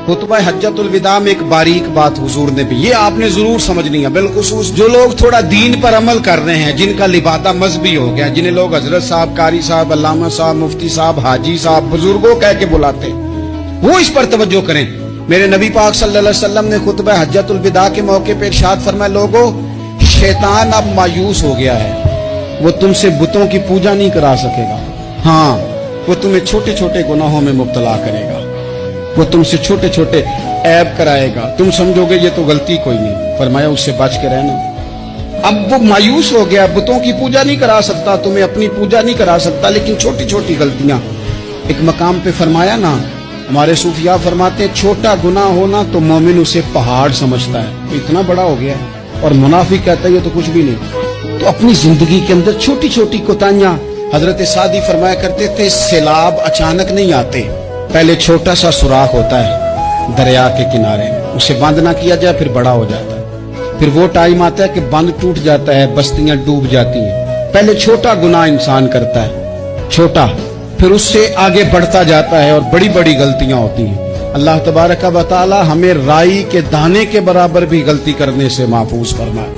खुतबा हज्जतुल विदा में एक बारीक बात हुजूर ने भी, ये आपने जरूर समझनी है, बिलखुसूस जो लोग थोड़ा दीन पर अमल कर रहे हैं, जिनका लिबादा मजहबी हो गया, जिन्हें लोग हजरत साहब, कारी साहब, अल्लामा साहब, मुफ्ती साहब, हाजी साहब, बुजुर्गों कह के बुलाते हैं, वो इस पर तवज्जो करें। मेरे नबी पाक सल्लल्लाहु अलैहि वसल्लम ने खुतबा हज्जतुल विदा के मौके पर इरशाद फरमाया, लोगों शैतान अब मायूस हो गया है, वो तुमसे बुतों की पूजा नहीं करा सकेगा, हाँ वो तुम्हें छोटे छोटे गुनाहों में मुब्तला करेगा, वो तुमसे छोटे छोटे ऐब कराएगा, तुम समझोगे ये तो गलती कोई नहीं, फरमाया उससे बच के रहना। अब वो मायूस हो गया, बुतों की पूजा नहीं करा सकता, तुम्हें अपनी पूजा नहीं करा सकता, लेकिन छोटी छोटी गलतियां। एक मकाम पे फरमाया ना, हमारे सूफिया फरमाते हैं छोटा गुनाह होना तो मोमिन उसे पहाड़ समझता है, तो इतना बड़ा हो गया है, और मुनाफिक कहता है ये तो कुछ भी नहीं। तो अपनी जिंदगी के अंदर छोटी छोटी कोताहियां, हजरत सादी फरमाया करते थे, सैलाब अचानक नहीं आते, पहले छोटा सा सुराख होता है दरिया के किनारे, उसे बंद ना किया जाए फिर बड़ा हो जाता है, फिर वो टाइम आता है कि बंद टूट जाता है, बस्तियां डूब जाती हैं। पहले छोटा गुनाह इंसान करता है, छोटा, फिर उससे आगे बढ़ता जाता है और बड़ी बड़ी गलतियां होती हैं। अल्लाह तबारक व तआला हमें राई के दाने के बराबर भी गलती करने से महफूज फरमाए।